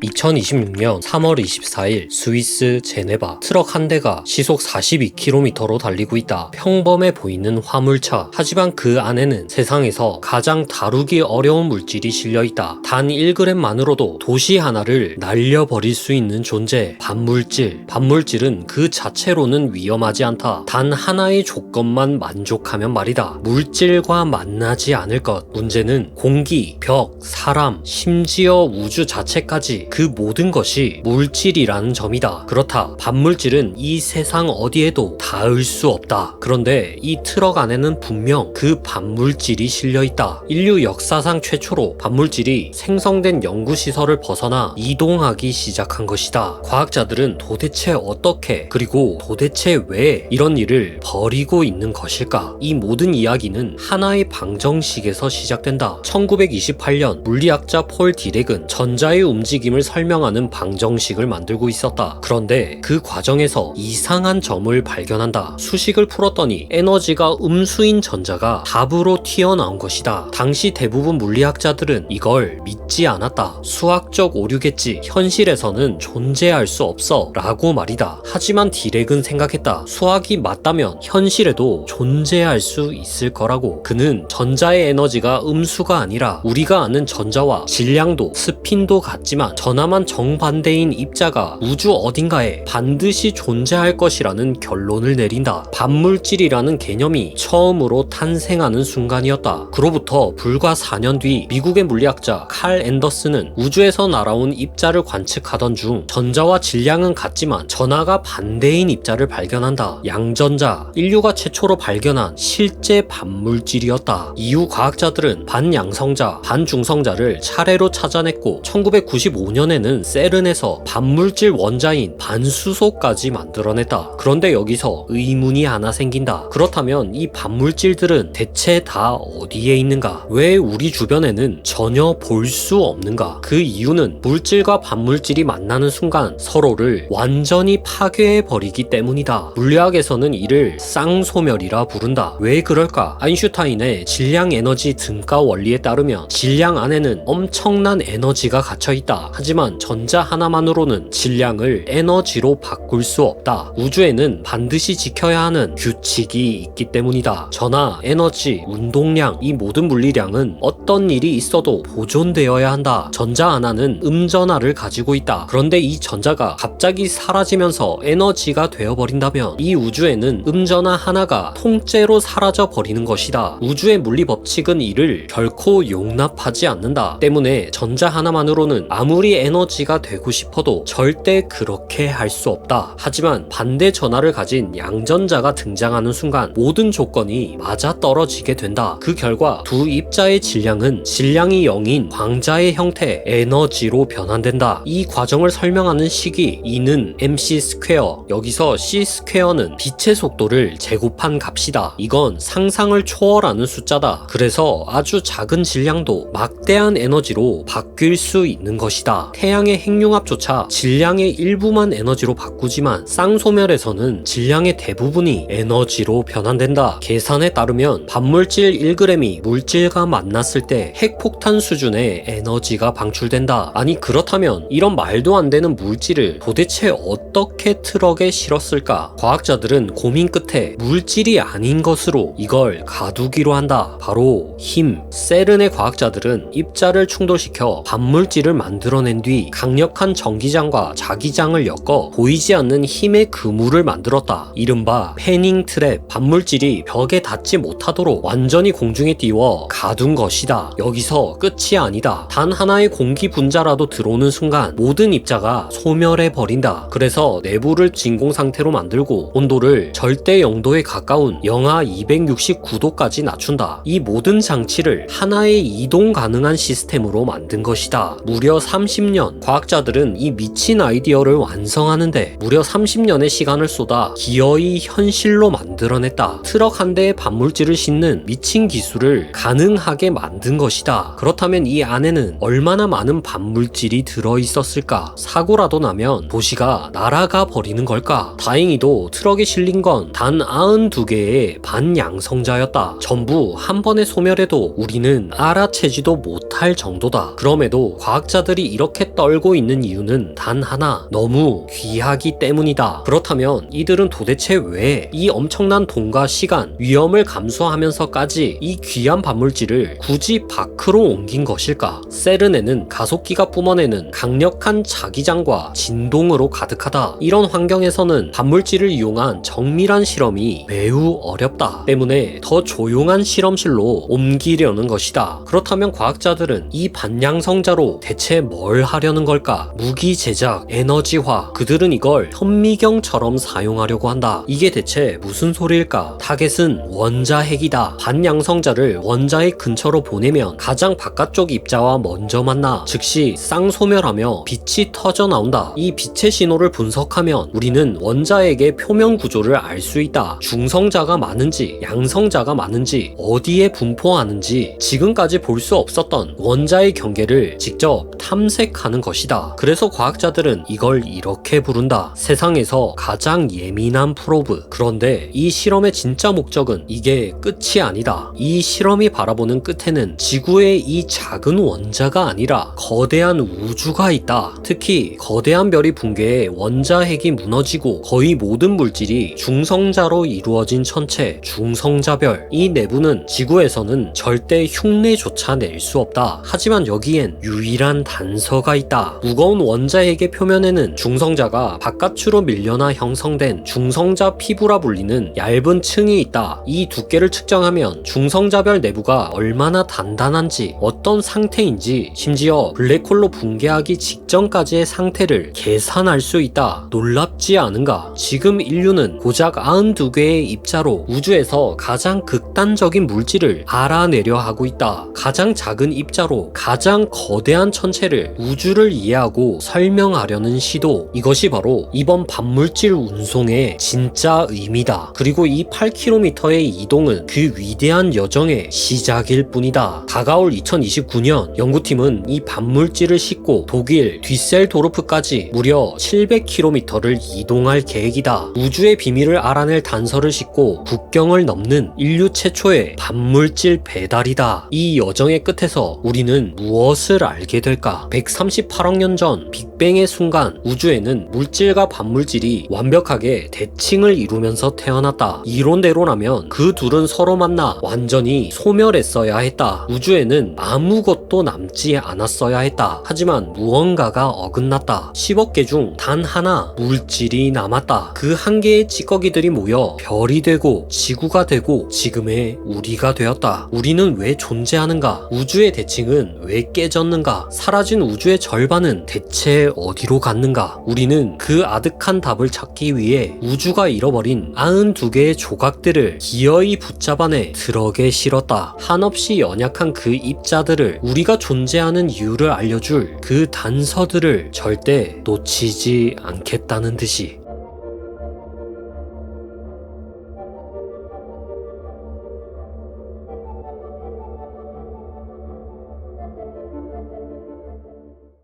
2026년 3월 24일 스위스 제네바 트럭 한 대가 시속 42km로 달리고 있다. 평범해 보이는 화물차. 하지만 그 안에는 세상에서 가장 다루기 어려운 물질이 실려있다. 단 1g만으로도 도시 하나를 날려버릴 수 있는 존재. 반물질. 반물질은 그 자체로는 위험하지 않다. 단 하나의 조건만 만족하면 말이다. 물질과 만나지 않을 것. 문제는 공기, 벽, 사람, 심지어 우주 자체까지 그 모든 것이 물질이라는 점이다. 그렇다. 반물질은 이 세상 어디에도 닿을 수 없다. 그런데 이 트럭 안에는 분명 그 반물질이 실려있다. 인류 역사상 최초로 반물질이 생성된 연구시설을 벗어나 이동하기 시작한 것이다. 과학자들은 도대체 어떻게 그리고 도대체 왜 이런 일을 벌이고 있는 것일까? 이 모든 이야기는 하나의 방정식에서 시작된다. 1928년 물리학자 폴 디렉은 전자의 움직임을 설명하는 방정식을 만들고 있었다. 그런데 그 과정에서 이상한 점을 발견한다. 수식을 풀었더니 에너지가 음수인 전자가 답으로 튀어나온 것이다. 당시 대부분 물리학자들은 이걸 믿지 않았다. 수학적 오류겠지. 현실에서는 존재할 수 없어. 라고 말이다. 하지만 디렉은 생각했다. 수학이 맞다면 현실에도 존재할 수 있을 거라고. 그는 전자의 에너지가 음수가 아니라 우리가 아는 전자와 질량도 스핀도 같지만 전하만 정반대인 입자가 우주 어딘가에 반드시 존재할 것이라는 결론을 내린다. 반물질이라는 개념이 처음으로 탄생하는 순간이었다. 그로부터 불과 4년 뒤 미국의 물리학자 칼 앤더슨은 우주에서 날아온 입자를 관측하던 중 전자와 질량은 같지만 전하가 반대인 입자를 발견한다. 양전자, 인류가 최초로 발견한 실제 반물질이었다. 이후 과학자들은 반양성자, 반중성자를 차례로 찾아냈고 1995년에는 세른에서 반물질 원자인 반수소까지 만들어냈다. 그런데 여기서 의문이 하나 생긴다. 그렇다면 이 반물질들은 대체 다 어디에 있는가? 왜 우리 주변에는 전혀 볼 수 없는가? 그 이유는 물질과 반물질이 만나는 순간 서로를 완전히 파괴해버리기 때문이다. 물리학에서는 이를 쌍소멸이라 부른다. 왜 그럴까? 아인슈타인의 질량 에너지 등가 원리에 따르면 질량 안에는 엄청난 에너지가 갇혀있다. 하지만 전자 하나만으로는 질량을 에너지로 바꿀 수 없다. 우주에는 반드시 지켜야 하는 규칙이 있기 때문이다. 전하, 에너지, 운동량, 이 모든 물리량은 어떤 일이 있어도 보존되어야 한다. 전자 하나는 음전하를 가지고 있다. 그런데 이 전자가 갑자기 사라지면서 에너지가 되어버린다면 이 우주에는 음전하 하나가 통째로 사라져 버리는 것이다. 우주의 물리 법칙은 이를 결코 용납하지 않는다. 때문에 전자 하나만으로는 아무리 에너지가 되고 싶어도 절대 그렇게 할 수 없다. 하지만 반대 전하를 가진 양전자가 등장하는 순간 모든 조건이 맞아떨어지게 된다. 그 결과 두 입자의 질량은 질량이 0인 광자의 형태 에너지로 변환된다. 이 과정을 설명하는 식이 E는 mc 스퀘어, 여기서 c 스퀘어는 빛의 속도를 제곱한 값이다. 이건 상상을 초월하는 숫자다. 그래서 아주 작은 질량도 막대한 에너지로 바뀔 수 있는 것이다. 태양의 핵융합조차 질량의 일부만 에너지로 바꾸지만 쌍소멸에서는 질량의 대부분이 에너지로 변환된다. 계산에 따르면 반물질 1g이 물질과 만났을 때 핵폭탄 수준의 에너지가 방출된다. 아니 그렇다면 이런 말도 안 되는 물질을 도대체 어떻게 트럭에 실었을까? 과학자들은 고민 끝에 물질이 아닌 것으로 이걸 가두기로 한다. 바로 힘. 세른의 과학자들은 입자를 충돌시켜 반물질을 만들어낸 뒤 강력한 전기장과 자기장을 엮어 보이지 않는 힘의 그물을 만들었다. 이른바 패닝 트랩. 반물질이 벽에 닿지 못하도록 완전히 공중에 띄워 가둔 것이다. 여기서 끝이 아니다. 단 하나의 공기 분자라도 들어오는 순간 모든 입자가 소멸해 버린다. 그래서 내부를 진공 상태로 만들고 온도를 절대 0도에 가까운 영하 269도까지 낮춘다. 이 모든 장치를 하나의 이동 가능한 시스템으로 만든 것이다. 무려 30년. 과학자들은 이 미친 아이디어를 완성하는데 무려 30년의 시간을 쏟아 기어이 현실로 만들어냈다. 트럭 한 대에 반물질을 싣는 미친 기술을 가능하게 만든 것이다. 그렇다면 이 안에는 얼마나 많은 반물질이 들어있었을까? 사고라도 나면 도시가 날아가 버리는 걸까? 다행히도 트럭에 실린 건 단 92개의 반양성자였다. 전부 한 번에 소멸해도 우리는 알아채지도 못할 정도다. 그럼에도 과학자들이 이렇게 이렇게 떨고 있는 이유는 단 하나, 너무 귀하기 때문이다. 그렇다면 이들은 도대체 왜 이 엄청난 돈과 시간, 위험을 감수하면서까지 이 귀한 반물질을 굳이 밖으로 옮긴 것일까? 세르네는 가속기가 뿜어내는 강력한 자기장과 진동으로 가득하다. 이런 환경에서는 반물질을 이용한 정밀한 실험이 매우 어렵다. 때문에 더 조용한 실험실로 옮기려는 것이다. 그렇다면 과학자들은 이 반양성자로 대체 뭘 하려는 걸까? 무기 제작, 에너지화, 그들은 이걸 현미경처럼 사용하려고 한다. 이게 대체 무슨 소리일까? 타겟은 원자핵이다. 반양성자를 원자핵 근처로 보내면 가장 바깥쪽 입자와 먼저 만나 즉시 쌍소멸하며 빛이 터져 나온다. 이 빛의 신호를 분석하면 우리는 원자핵의 표면 구조를 알 수 있다. 중성자가 많은지 양성자가 많은지 어디에 분포하는지 지금까지 볼 수 없었던 원자의 경계를 직접 탐색하는 것이다. 그래서 과학자들은 이걸 이렇게 부른다. 세상에서 가장 예민한 프로브. 그런데 이 실험의 진짜 목적은 이게 끝이 아니다. 이 실험이 바라보는 끝에는 지구의 이 작은 원자가 아니라 거대한 우주가 있다. 특히 거대한 별이 붕괴해 원자핵이 무너지고 거의 모든 물질이 중성자로 이루어진 천체, 중성자별. 이 내부는 지구에서는 절대 흉내조차 낼 수 없다. 하지만 여기엔 유일한 단서가 있다. 무거운 원자핵의 표면에는 중성자가 바깥으로 밀려나 형성된 중성자 피부라 불리는 얇은 층이 있다. 이 두께를 측정하면 중성자별 내부가 얼마나 단단한지, 어떤 상태인지, 심지어 블랙홀로 붕괴하기 직전까지의 상태를 계산할 수 있다. 놀랍지 않은가? 지금 인류는 고작 92개의 입자로 우주에서 가장 극단적인 물질을 알아내려 하고 있다. 가장 작은 입자로 가장 거대한 천체를, 우주를 이해하고 설명하려는 시도. 이것이 바로 이번 반물질 운송의 진짜 의미다. 그리고 이 8km의 이동은 그 위대한 여정의 시작일 뿐이다. 다가올 2029년 연구팀은 이 반물질을 싣고 독일 뒤셀도르프까지 무려 700km를 이동할 계획이다. 우주의 비밀을 알아낼 단서를 싣고 국경을 넘는 인류 최초의 반물질 배달이다. 이 여정의 끝에서 우리는 무엇을 알게 될까? 138억 년 전 빅뱅의 순간 우주에는 물질과 반물질이 완벽하게 대칭을 이루면서 태어났다. 이론대로라면 그 둘은 서로 만나 완전히 소멸했어야 했다. 우주에는 아무것도 남지 않았어야 했다. 하지만 무언가가 어긋났다. 10억 개 중 단 하나 물질이 남았다. 그 한 개의 찌꺼기들이 모여 별이 되고 지구가 되고 지금의 우리가 되었다. 우리는 왜 존재하는가? 우주의 대칭은 왜 깨졌는가? 사라진 우주의 절반은 대체 어디로 갔는가? 우리는 그 아득한 답을 찾기 위해 우주가 잃어버린 92개의 조각들을 기어이 붙잡아내 트럭에 실었다. 한없이 연약한 그 입자들을, 우리가 존재하는 이유를 알려줄 그 단서들을 절대 놓치지 않겠다는 듯이.